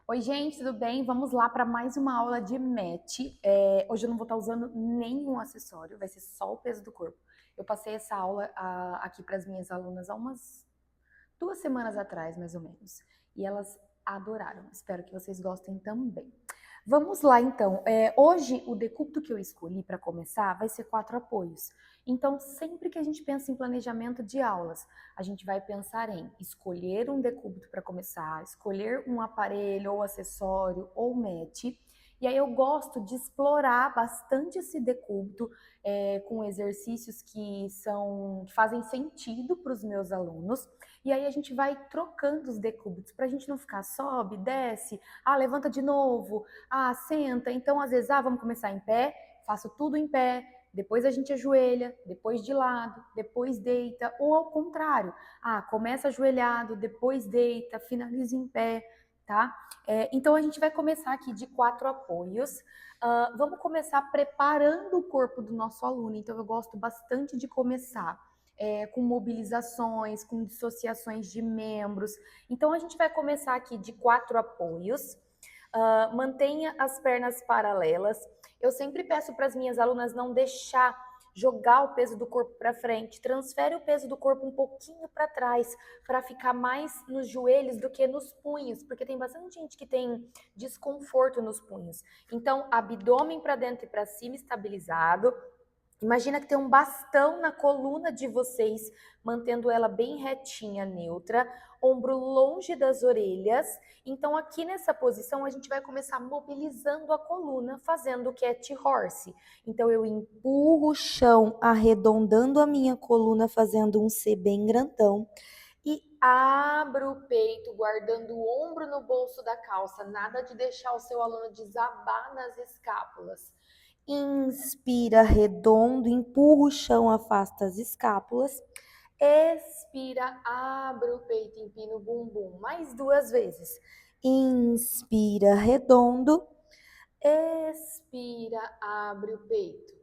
Oi, gente, tudo bem? Vamos lá para mais uma aula de match. Hoje eu não vou estar usando nenhum acessório, vai ser só o peso do corpo. Eu passei essa aula aqui para as minhas alunas há umas 2 semanas atrás, mais ou menos, e elas adoraram. Espero que vocês gostem também. Vamos lá, então. Hoje, o decúbito que eu escolhi para começar vai ser 4 apoios. Então, sempre que a gente pensa em planejamento de aulas, a gente vai pensar em escolher um decúbito para começar, escolher um aparelho ou acessório ou match. E aí eu gosto de explorar bastante esse decúbito com exercícios que fazem sentido para os meus alunos. E aí a gente vai trocando os decúbitos para a gente não ficar sobe, desce, levanta de novo, senta. Então, às vezes, vamos começar em pé, faço tudo em pé, depois a gente ajoelha, depois de lado, depois deita, ou ao contrário, começa ajoelhado, depois deita, finaliza em pé, tá? Então a gente vai começar aqui de 4 apoios. Vamos começar preparando o corpo do nosso aluno, então eu gosto bastante de começar com mobilizações, com dissociações de membros. Então a gente vai começar aqui de 4 apoios. Mantenha as pernas paralelas. Eu sempre peço para as minhas alunas não deixar jogar o peso do corpo para frente, transfere o peso do corpo um pouquinho para trás, para ficar mais nos joelhos do que nos punhos, porque tem bastante gente que tem desconforto nos punhos. Então, abdômen para dentro e para cima estabilizado. Imagina que tem um bastão na coluna de vocês, mantendo ela bem retinha, neutra, ombro longe das orelhas. Então, aqui nessa posição, a gente vai começar mobilizando a coluna, fazendo o cat horse. Então, eu empurro o chão, arredondando a minha coluna, fazendo um C bem grandão. E abro o peito, guardando o ombro no bolso da calça. Nada de deixar o seu aluno desabar nas escápulas. Inspira redondo, empurra o chão, afasta as escápulas. Expira, abre o peito, empina o bumbum. Mais 2 vezes. Inspira redondo. Expira, abre o peito.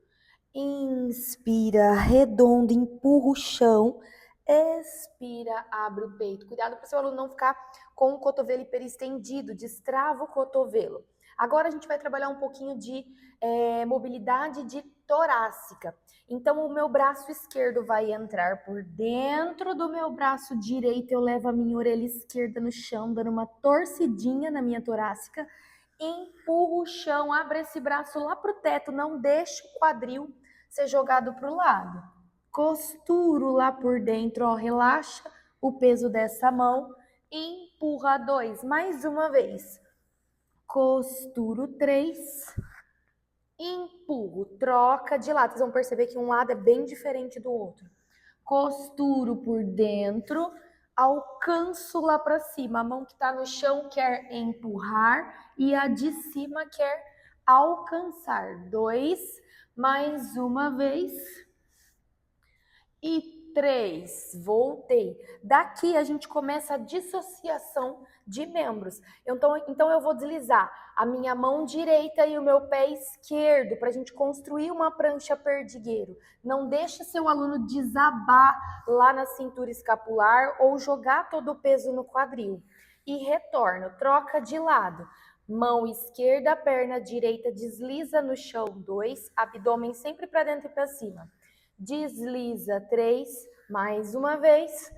Inspira redondo, empurra o chão. Expira, abre o peito. Cuidado para o seu aluno não ficar com o cotovelo hiperestendido, destrava o cotovelo. Agora a gente vai trabalhar um pouquinho de mobilidade de torácica. Então o meu braço esquerdo vai entrar por dentro do meu braço direito, eu levo a minha orelha esquerda no chão, dando uma torcidinha na minha torácica, empurro o chão, abre esse braço lá pro teto, não deixa o quadril ser jogado pro lado. Costuro lá por dentro, relaxa o peso dessa mão, empurra 2, mais uma vez. Costuro 3, empurro, troca de lado. Vocês vão perceber que um lado é bem diferente do outro. Costuro por dentro, alcanço lá para cima. A mão que está no chão quer empurrar e a de cima quer alcançar. 2, mais uma vez. E 3, voltei. Daqui a gente começa a dissociação de membros. Então eu vou deslizar a minha mão direita e o meu pé esquerdo para a gente construir uma prancha perdigueiro. Não deixa seu aluno desabar lá na cintura escapular ou jogar todo o peso no quadril. E retorno, troca de lado. Mão esquerda, perna direita desliza no chão, 2, abdômen sempre para dentro e para cima. Desliza 3, mais uma vez,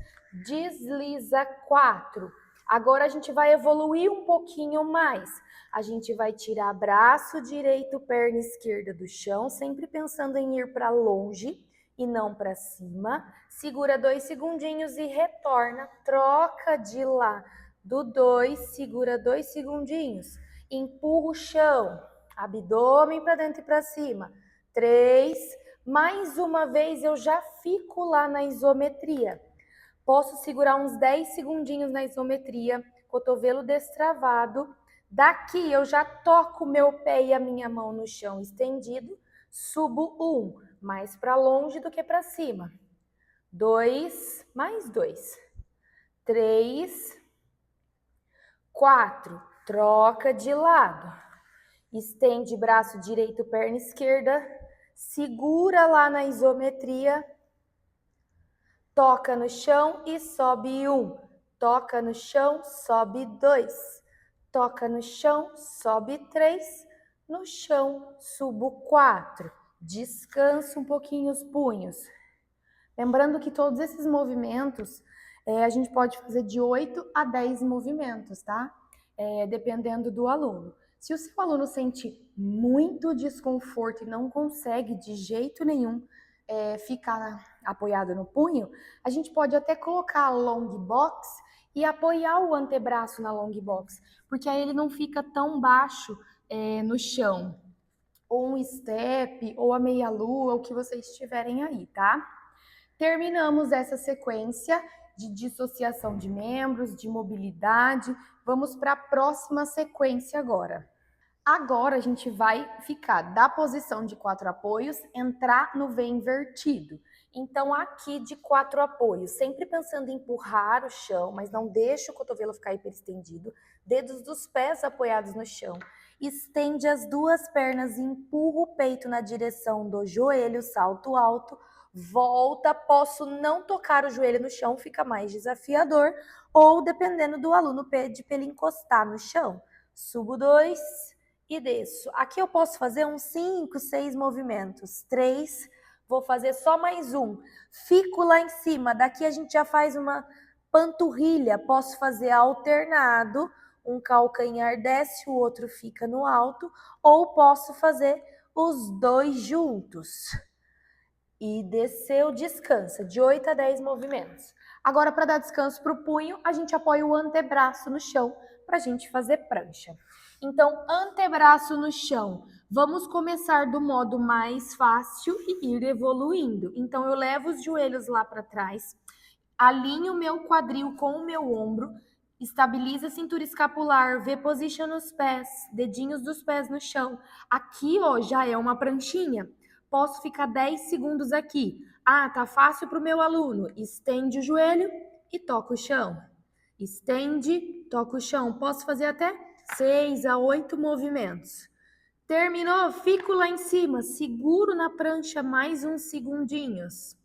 desliza 4. Agora a gente vai evoluir um pouquinho mais. A gente vai tirar braço direito, perna esquerda do chão, sempre pensando em ir para longe e não para cima. Segura 2 segundinhos e retorna, troca de lá do 2, segura 2 segundinhos, empurra o chão, abdômen para dentro e para cima. 3, mais uma vez eu já fico lá na isometria. Posso segurar uns 10 segundinhos na isometria, cotovelo destravado. Daqui eu já toco meu pé e a minha mão no chão estendido. Subo 1, mais para longe do que para cima. 2, mais 2. 3, 4, troca de lado. Estende braço direito, perna esquerda. Segura lá na isometria, toca no chão e sobe 1, toca no chão, sobe 2, toca no chão, sobe 3, no chão, subo 4. Descansa um pouquinho os punhos. Lembrando que todos esses movimentos a gente pode fazer de 8 a 10 movimentos, tá? Dependendo do aluno. Se o seu aluno sente muito desconforto e não consegue de jeito nenhum ficar apoiado no punho, a gente pode até colocar a long box e apoiar o antebraço na long box, porque aí ele não fica tão baixo no chão. Ou um step, ou a meia-lua, o que vocês tiverem aí, tá? Terminamos essa sequência de dissociação de membros, de mobilidade. Vamos para a próxima sequência agora. Agora a gente vai ficar da posição de 4 apoios, entrar no V invertido. Então aqui de 4 apoios, sempre pensando em empurrar o chão, mas não deixa o cotovelo ficar hiperestendido. Dedos dos pés apoiados no chão. Estende as duas pernas e empurra o peito na direção do joelho, salto alto. Volta, posso não tocar o joelho no chão, fica mais desafiador. Ou dependendo do aluno, pede para ele encostar no chão. Subo 2 e desço. Aqui eu posso fazer uns 5, 6 movimentos. 3, vou fazer só mais um. Fico lá em cima, daqui a gente já faz uma panturrilha. Posso fazer alternado, um calcanhar desce, o outro fica no alto, ou posso fazer os dois juntos. E desceu, descansa, de 8 a 10 movimentos. Agora, para dar descanso para o punho, a gente apoia o antebraço no chão para a gente fazer prancha. Então, antebraço no chão. Vamos começar do modo mais fácil e ir evoluindo. Então, eu levo os joelhos lá para trás, alinho o meu quadril com o meu ombro, estabiliza a cintura escapular, V-position nos pés, dedinhos dos pés no chão. Aqui, ó, já é uma pranchinha. Posso ficar 10 segundos aqui. Ah, tá fácil para o meu aluno. Estende o joelho e toca o chão. Estende, toca o chão. Posso fazer até 6 a 8 movimentos. Terminou? Fico lá em cima. Seguro na prancha mais uns segundinhos.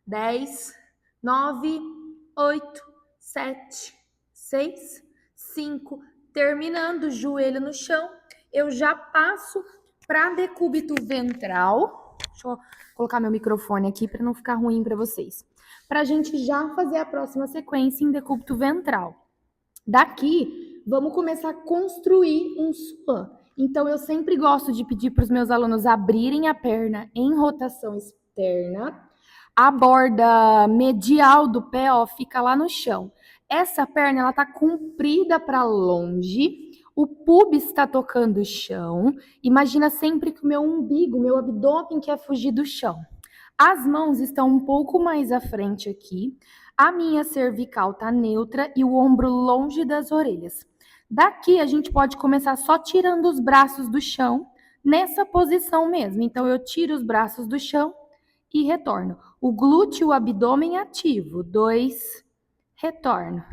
10, 9, 8, 7, 6, 5. Terminando, joelho no chão. Eu já passo para decúbito ventral. Deixa eu colocar meu microfone aqui para não ficar ruim para vocês. Para a gente já fazer a próxima sequência em decúbito ventral. Daqui, vamos começar a construir um swan. Então, eu sempre gosto de pedir para os meus alunos abrirem a perna em rotação externa. A borda medial do pé, ó, fica lá no chão. Essa perna, ela tá comprida para longe. O pubis está tocando o chão. Imagina sempre que o meu umbigo, meu abdômen quer fugir do chão. As mãos estão um pouco mais à frente aqui. A minha cervical tá neutra e o ombro longe das orelhas. Daqui a gente pode começar só tirando os braços do chão, nessa posição mesmo. Então eu tiro os braços do chão e retorno. O glúteo e o abdômen ativo. 2, retorno.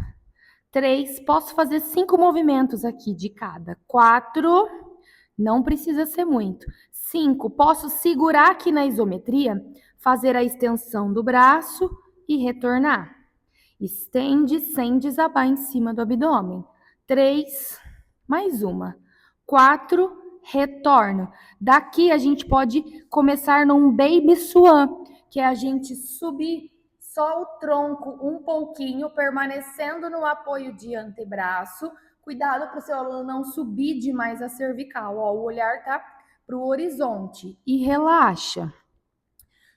3, posso fazer 5 movimentos aqui de cada. 4, não precisa ser muito. 5, posso segurar aqui na isometria, fazer a extensão do braço e retornar. Estende sem desabar em cima do abdômen. 3, mais uma. 4, retorno. Daqui a gente pode começar num baby swan, que é a gente subir só o tronco um pouquinho, permanecendo no apoio de antebraço. Cuidado para o seu aluno não subir demais a cervical. Ó, o olhar tá para o horizonte. E relaxa.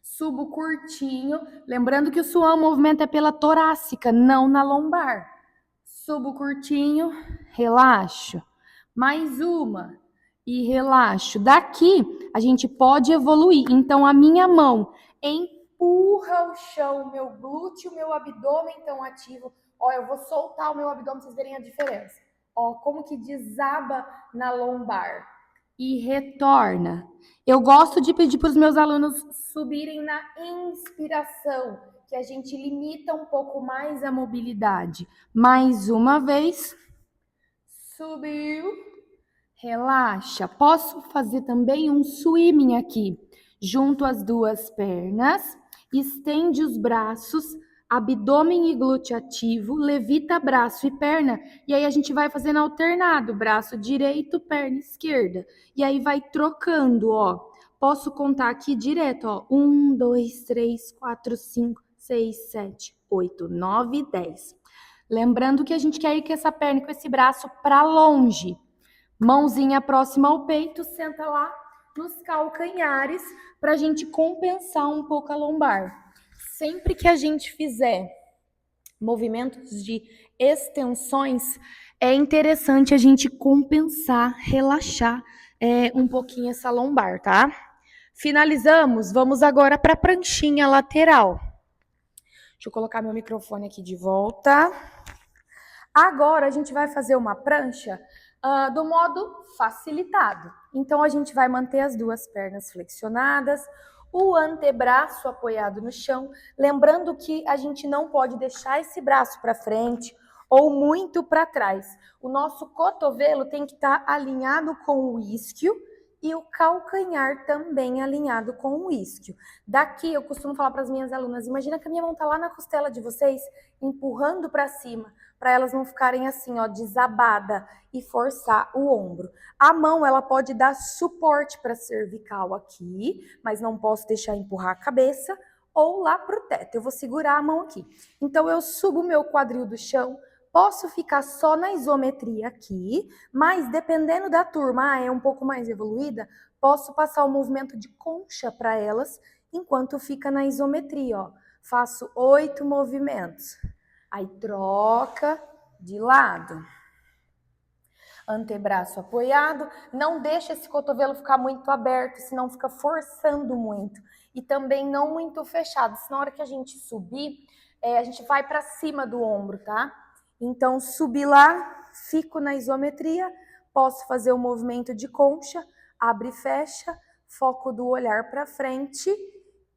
Subo curtinho. Lembrando que o swan, o movimento é pela torácica, não na lombar. Subo curtinho, relaxo. Mais uma. E relaxo. Daqui, a gente pode evoluir. Então, a minha mão empurra o chão, meu glúteo, meu abdômen tão ativo. Ó, eu vou soltar o meu abdômen, vocês verem a diferença. Ó, como que desaba na lombar. E retorna. Eu gosto de pedir para os meus alunos subirem na inspiração, que a gente limita um pouco mais a mobilidade. Mais uma vez. Subiu. Relaxa. Posso fazer também um swimming aqui. Junto as duas pernas. Estende os braços. abdômen e glúteo ativo, levita braço e perna, e aí a gente vai fazendo alternado, braço direito, perna esquerda, e aí vai trocando, ó. Posso contar aqui direto, ó, 1, 2, 3, 4, 5, 6, 7, 8, 9, 10. Lembrando que a gente quer ir com essa perna, com esse braço para longe. Mãozinha próxima ao peito, senta lá nos calcanhares para a gente compensar um pouco a lombar. Sempre que a gente fizer movimentos de extensões, é interessante a gente compensar, relaxar um pouquinho essa lombar, tá? Finalizamos, vamos agora para a pranchinha lateral. Deixa eu colocar meu microfone aqui de volta. Agora a gente vai fazer uma prancha do modo facilitado. Então a gente vai manter as duas pernas flexionadas, o antebraço apoiado no chão, lembrando que a gente não pode deixar esse braço para frente ou muito para trás. O nosso cotovelo tem que estar alinhado com o isquio e o calcanhar também alinhado com o isquio. Daqui eu costumo falar para as minhas alunas, imagina que a minha mão está lá na costela de vocês, empurrando para cima, para elas não ficarem assim, ó, desabada e forçar o ombro. A mão, ela pode dar suporte para a cervical aqui, mas não posso deixar empurrar a cabeça, ou lá para o teto. Eu vou segurar a mão aqui. Então, eu subo o meu quadril do chão, posso ficar só na isometria aqui, mas dependendo da turma, é um pouco mais evoluída, posso passar o movimento de concha para elas, enquanto fica na isometria, ó. Faço 8 movimentos. Aí troca de lado. Antebraço apoiado. Não deixa esse cotovelo ficar muito aberto, senão fica forçando muito. E também não muito fechado. Se na hora que a gente subir, a gente vai para cima do ombro, tá? Então, subi lá, fico na isometria, posso fazer o movimento de concha, abre e fecha, foco do olhar para frente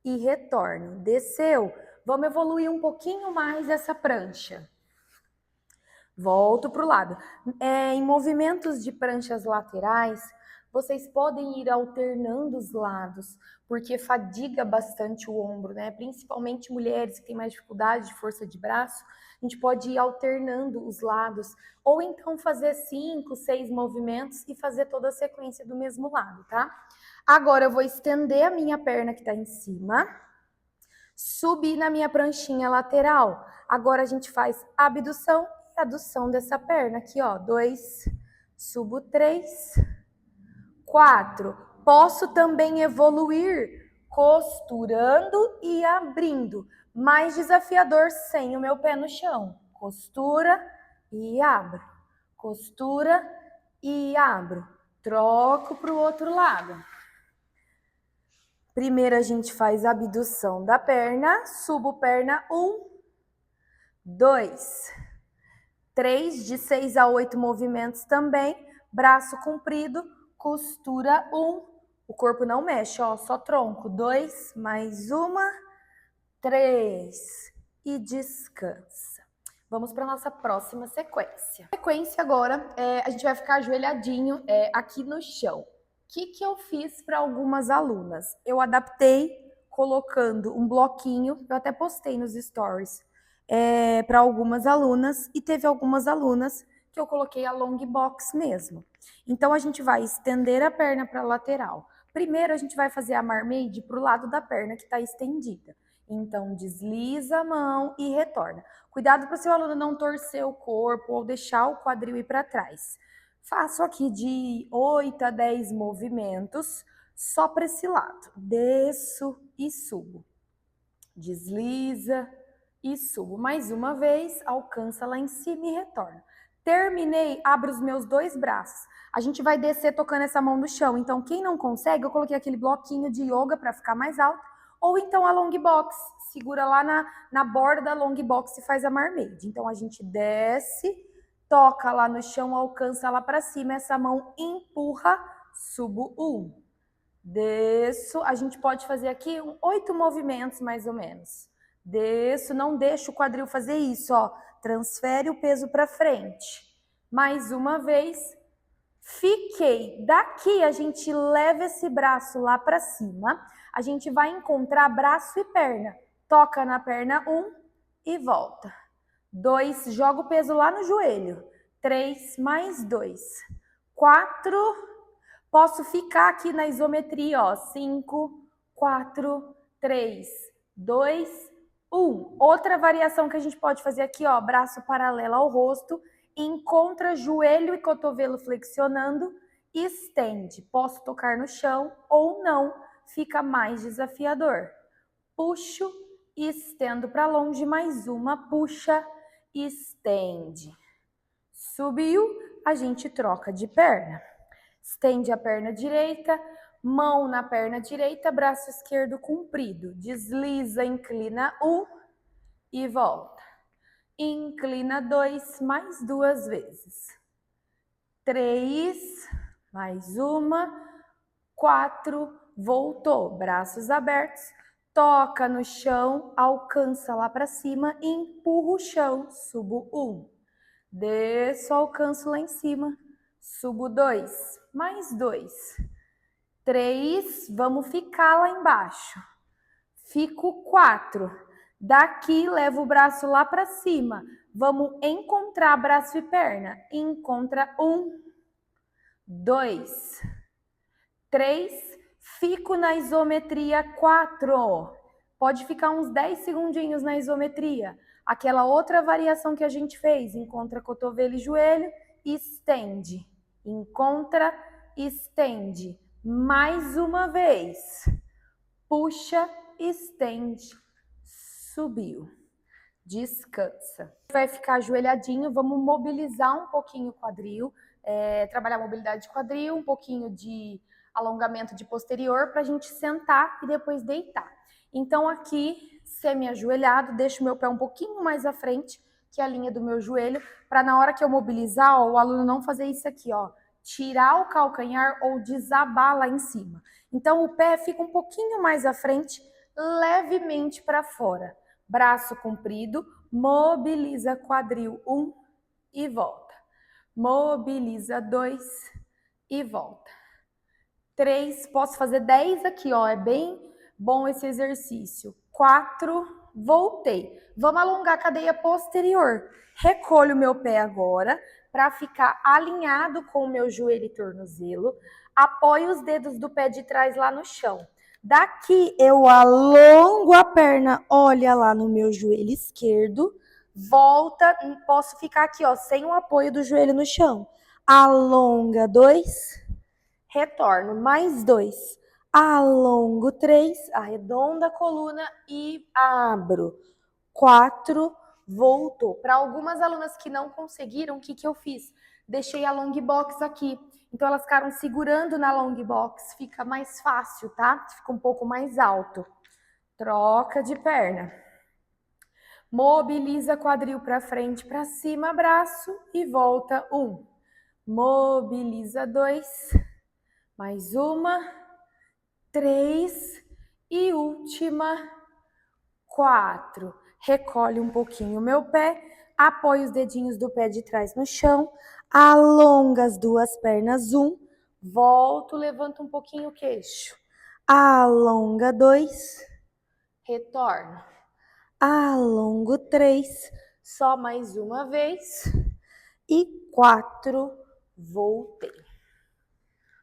e retorno. Desceu. Vamos evoluir um pouquinho mais essa prancha. Volto para o lado. Em movimentos de pranchas laterais, vocês podem ir alternando os lados, porque fadiga bastante o ombro, né? Principalmente mulheres que têm mais dificuldade de força de braço, a gente pode ir alternando os lados, ou então fazer 5, 6 movimentos e fazer toda a sequência do mesmo lado, tá? Agora eu vou estender a minha perna que está em cima, subir na minha pranchinha lateral. Agora a gente faz abdução e adução dessa perna aqui, ó. 2, subo 3, 4. Posso também evoluir costurando e abrindo. Mais desafiador sem o meu pé no chão. Costura e abro. Costura e abro. Troco para o outro lado. Primeiro a gente faz a abdução da perna, subo perna, 1, 2, 3, de 6 a 8 movimentos também, braço comprido, costura, 1, o corpo não mexe, ó, só tronco, 2, mais uma, 3, e descansa. Vamos para a nossa próxima sequência. Sequência agora, a gente vai ficar ajoelhadinho aqui no chão. O que eu fiz para algumas alunas? Eu adaptei colocando um bloquinho, eu até postei nos stories, para algumas alunas, e teve algumas alunas que eu coloquei a long box mesmo. Então, a gente vai estender a perna para a lateral. Primeiro, a gente vai fazer a marmaid para o lado da perna que está estendida. Então, desliza a mão e retorna. Cuidado para o seu aluno não torcer o corpo ou deixar o quadril ir para trás. Faço aqui de 8 a 10 movimentos só para esse lado. Desço e subo. Desliza e subo. Mais uma vez, alcança lá em cima e retorna. Terminei, abro os meus 2 braços. A gente vai descer tocando essa mão no chão. Então, quem não consegue, eu coloquei aquele bloquinho de yoga para ficar mais alto. Ou então a long box. Segura lá na borda da long box e faz a marmaid. Então, a gente desce, toca lá no chão, alcança lá para cima, essa mão empurra, subo 1. Desço, a gente pode fazer aqui 8 movimentos mais ou menos. Desço, não deixa o quadril fazer isso, ó. Transfere o peso para frente. Mais uma vez, fiquei. Daqui a gente leva esse braço lá para cima. A gente vai encontrar braço e perna. Toca na perna 1, e volta. 2, joga o peso lá no joelho. 3, mais 2. 4, posso ficar aqui na isometria, ó. 5, 4, 3, 2, 1. Outra variação que a gente pode fazer aqui, ó, braço paralelo ao rosto, encontra joelho e cotovelo flexionando, estende. Posso tocar no chão ou não, fica mais desafiador. Puxo, estendo para longe, mais uma, puxa, estende. Subiu, a gente troca de perna. Estende a perna direita, mão na perna direita, braço esquerdo comprido. Desliza, inclina 1 e volta. Inclina 2, mais 2 vezes. 3, mais uma. 4, voltou. Braços abertos. Toca no chão, alcança lá para cima, empurra o chão, subo 1. Desço, alcanço lá em cima, subo 2, mais 2. 3, vamos ficar lá embaixo. Fico 4. Daqui, levo o braço lá para cima. Vamos encontrar braço e perna. Encontra 1, 2, 3, fico na isometria 4. Pode ficar uns 10 segundinhos na isometria. Aquela outra variação que a gente fez, encontra cotovelo e joelho, estende. Encontra, estende. Mais uma vez. Puxa, estende. Subiu. Descansa. Vai ficar ajoelhadinho, vamos mobilizar um pouquinho o quadril, trabalhar a mobilidade de quadril, um pouquinho de alongamento de posterior para a gente sentar e depois deitar. Então aqui, semi-ajoelhado, deixo meu pé um pouquinho mais à frente que a linha do meu joelho, para na hora que eu mobilizar, ó, o aluno não fazer isso aqui, ó, tirar o calcanhar ou desabar lá em cima. Então o pé fica um pouquinho mais à frente, levemente para fora. Braço comprido, mobiliza quadril 1 e volta. Mobiliza 2 e volta. 3, posso fazer 10 aqui, ó, é bem bom esse exercício. 4, voltei. Vamos alongar a cadeia posterior. Recolho o meu pé agora para ficar alinhado com o meu joelho e tornozelo. Apoio os dedos do pé de trás lá no chão. Daqui eu alongo a perna, olha lá no meu joelho esquerdo. Volta, posso ficar aqui, ó, sem o apoio do joelho no chão. Alonga 2. Retorno, mais 2. Alongo 3, arredonda a coluna e abro. 4, voltou. Para algumas alunas que não conseguiram, o que eu fiz? Deixei a long box aqui. Então elas ficaram segurando na long box, fica mais fácil, tá? Fica um pouco mais alto. Troca de perna. Mobiliza quadril para frente, para cima, braço e volta 1. Mobiliza 2. Mais uma, 3 e última, 4. Recolhe um pouquinho o meu pé, apoia os dedinhos do pé de trás no chão, alonga as duas pernas, 1, volto, levanta um pouquinho o queixo, alonga 2, retorno, alongo 3, só mais uma vez, e 4, voltei.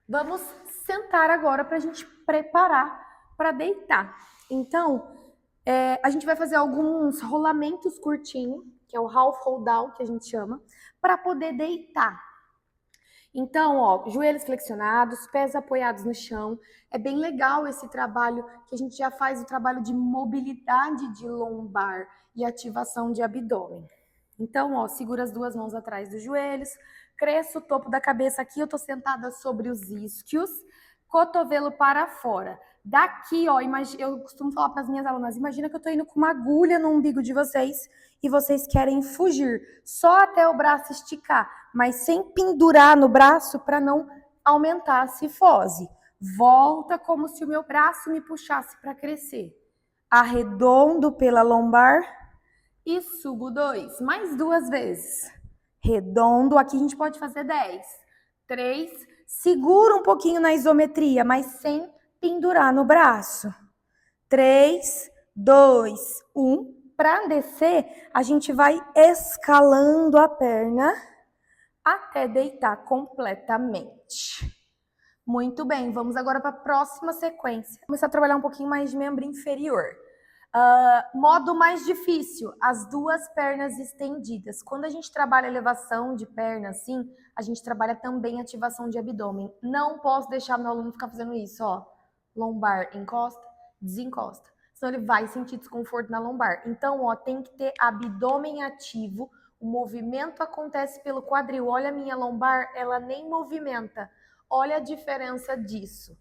Vamos sentar agora para a gente preparar para deitar. Então, a gente vai fazer alguns rolamentos curtinhos, que é o half hold down, que a gente chama, para poder deitar. Então, ó, joelhos flexionados, pés apoiados no chão. É bem legal esse trabalho, que a gente já faz o trabalho de mobilidade de lombar e ativação de abdômen. Então, ó, segura as duas mãos atrás dos joelhos, cresço o topo da cabeça aqui, eu tô sentada sobre os isquios, cotovelo para fora. Daqui, ó, eu costumo falar para as minhas alunas, imagina que eu tô indo com uma agulha no umbigo de vocês e vocês querem fugir, só até o braço esticar, mas sem pendurar no braço para não aumentar a cifose. Volta como se o meu braço me puxasse para crescer. Arredondo pela lombar e subo 2, mais 2 vezes. Redondo, aqui a gente pode fazer 10. 3, segura um pouquinho na isometria, mas sem pendurar no braço. 3, 2, 1, para descer, a gente vai escalando a perna até deitar completamente. Muito bem, vamos agora para a próxima sequência. Começar a trabalhar um pouquinho mais de membro inferior. Modo mais difícil, as duas pernas estendidas. Quando a gente trabalha elevação de perna assim, a gente trabalha também ativação de abdômen. Não posso deixar meu aluno ficar fazendo isso, ó. Lombar encosta, desencosta. Senão ele vai sentir desconforto na lombar. Então, ó, tem que ter abdômen ativo. O movimento acontece pelo quadril. Olha a minha lombar, ela nem movimenta. Olha a diferença disso.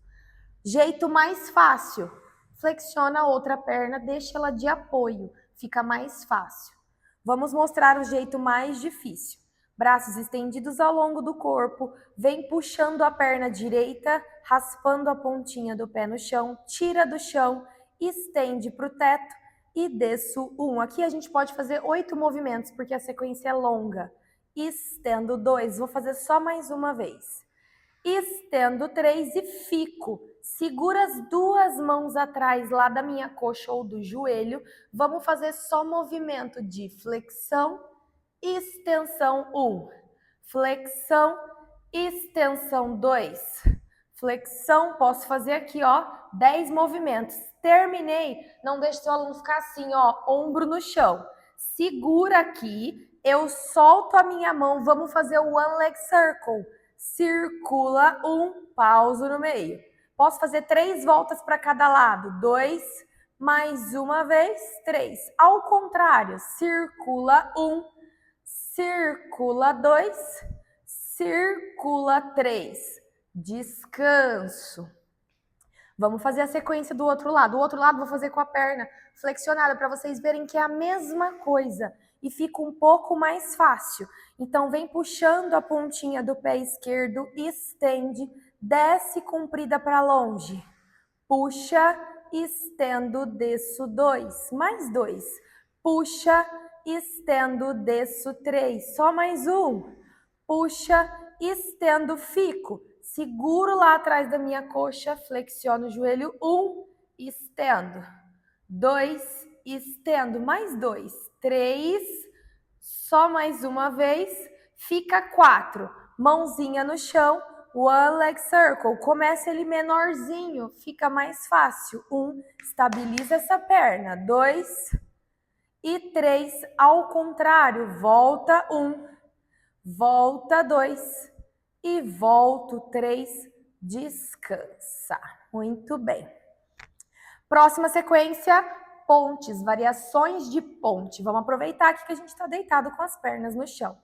Jeito mais fácil. Flexiona a outra perna, deixa ela de apoio. Fica mais fácil. Vamos mostrar o jeito mais difícil. Braços estendidos ao longo do corpo. Vem puxando a perna direita, raspando a pontinha do pé no chão. Tira do chão, estende para o teto e desço 1. Aqui a gente pode fazer 8 movimentos, porque a sequência é longa. Estendo 2. Vou fazer só mais uma vez. Estendo 3 e fico. Segura as duas mãos atrás lá da minha coxa ou do joelho. Vamos fazer só movimento de flexão, extensão 1. Flexão, extensão 2. Flexão, posso fazer aqui, ó, 10 movimentos. Terminei, não deixe seu aluno ficar assim, ó, ombro no chão. Segura aqui, eu solto a minha mão, vamos fazer o one leg circle. Circula 1, pausa no meio. Posso fazer 3 voltas para cada lado. 2, mais uma vez, 3. Ao contrário, circula 1, circula 2, circula 3. Descanso. Vamos fazer a sequência do outro lado. O outro lado vou fazer com a perna flexionada para vocês verem que é a mesma coisa e fica um pouco mais fácil. Então vem puxando a pontinha do pé esquerdo, estende, desce comprida para longe. Puxa, estendo, desço 2, mais 2. Puxa, estendo, desço 3, só mais 1. Puxa, estendo, fico. Seguro lá atrás da minha coxa, flexiono o joelho, 1, estendo. 2, estendo, mais 2. 3, só mais uma vez, fica 4. Mãozinha no chão, one leg circle. Começa ele menorzinho, fica mais fácil. 1, estabiliza essa perna. 2 e 3, ao contrário, volta 1, volta 2 e volto 3, descansa. Muito bem. Próxima sequência, pontes, variações de ponte. Vamos aproveitar aqui que a gente está deitado com as pernas no chão.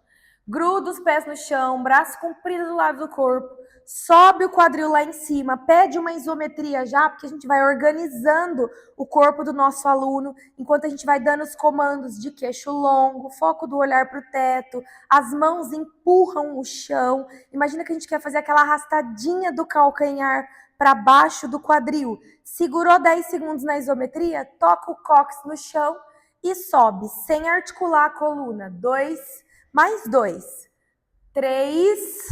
Gruda os pés no chão, braço comprido do lado do corpo, sobe o quadril lá em cima, pede uma isometria já, porque a gente vai organizando o corpo do nosso aluno, enquanto a gente vai dando os comandos de queixo longo, foco do olhar para o teto, as mãos empurram o chão. Imagina que a gente quer fazer aquela arrastadinha do calcanhar para baixo do quadril. Segurou 10 segundos na isometria, toca o cóccix no chão e sobe, sem articular a coluna. 2, mais 2, 3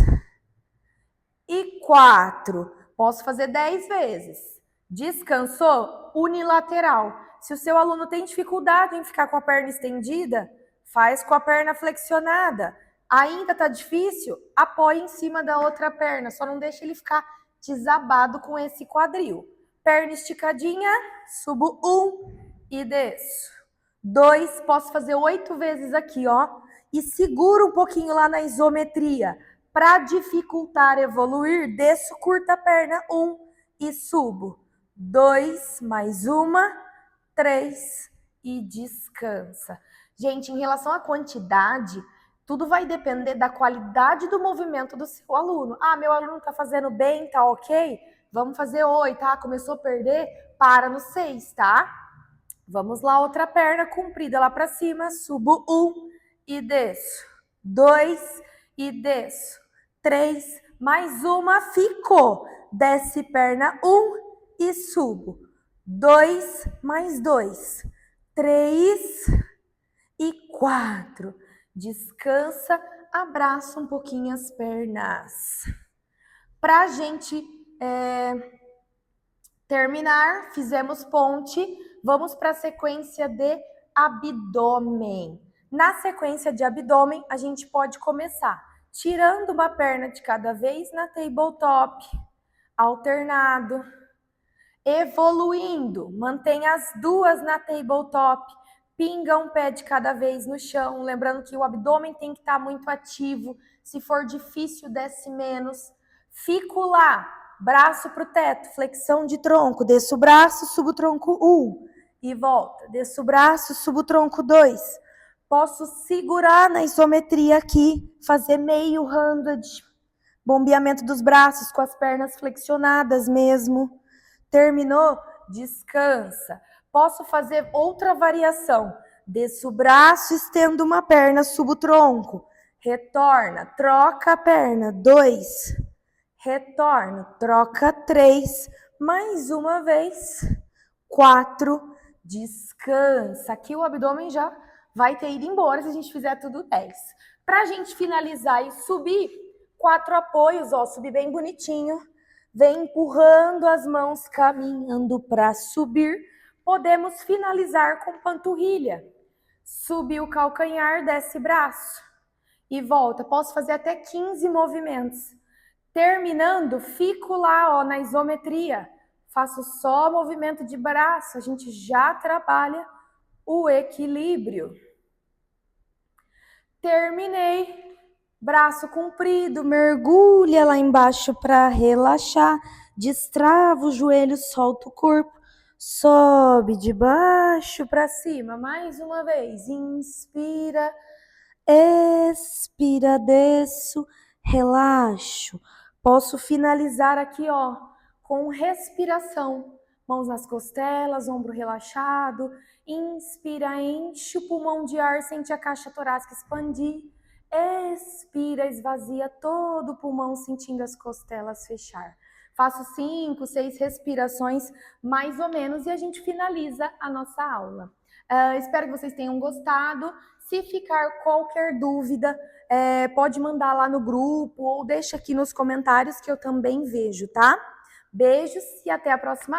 e 4. Posso fazer 10 vezes. Descansou? Unilateral. Se o seu aluno tem dificuldade em ficar com a perna estendida, faz com a perna flexionada. Ainda tá difícil? Apoia em cima da outra perna, só não deixa ele ficar desabado com esse quadril. Perna esticadinha, subo 1 e desço. 2, posso fazer 8 vezes aqui, ó. E seguro um pouquinho lá na isometria. Para dificultar evoluir, desço, curta a perna, 1 e subo. 2, mais uma, 3 e descansa. Gente, em relação à quantidade, tudo vai depender da qualidade do movimento do seu aluno. Ah, meu aluno tá fazendo bem, tá ok? Vamos fazer 8, tá? Começou a perder, para no 6, tá? Vamos lá, outra perna comprida lá para cima, subo 1 e desço. 2 e desço. 3, mais uma, ficou. Desce perna 1 e subo. 2, mais 2. 3 e 4. Descansa, abraça um pouquinho as pernas. Pra gente terminar, fizemos ponte, vamos para a sequência de abdômen. Na sequência de abdômen, a gente pode começar tirando uma perna de cada vez na tabletop, alternado, evoluindo, mantém as duas na tabletop, pinga um pé de cada vez no chão, lembrando que o abdômen tem que estar muito ativo, se for difícil, desce menos. Fico lá, braço para o teto, flexão de tronco, desço o braço, subo o tronco 1 e volta, desço o braço, subo o tronco 2. Posso segurar na isometria aqui, fazer meio handed, bombeamento dos braços com as pernas flexionadas mesmo. Terminou? Descansa. Posso fazer outra variação. Desço o braço, estendo uma perna, subo o tronco. Retorna, troca a perna. 2. Retorna, troca 3. Mais uma vez. 4. Descansa. Aqui o abdômen já vai ter ido embora se a gente fizer tudo 10. Para a gente finalizar e subir, 4 apoios, ó, subir bem bonitinho. Vem empurrando as mãos, caminhando para subir. Podemos finalizar com panturrilha. Subir o calcanhar, desce braço e volta. Posso fazer até 15 movimentos. Terminando, fico lá, ó, na isometria. Faço só movimento de braço. A gente já trabalha o equilíbrio. Terminei. Braço comprido, mergulha lá embaixo para relaxar, destrava o joelho, solta o corpo, sobe de baixo para cima, mais uma vez, inspira, expira, desço, relaxo. Posso finalizar aqui, ó, com respiração, mãos nas costelas, ombro relaxado, inspira, enche o pulmão de ar, sente a caixa torácica expandir. Expira, esvazia todo o pulmão, sentindo as costelas fechar. Faço 5, 6 respirações, mais ou menos, e a gente finaliza a nossa aula. Espero que vocês tenham gostado. Se ficar qualquer dúvida, pode mandar lá no grupo ou deixa aqui nos comentários que eu também vejo, tá? Beijos e até a próxima aula.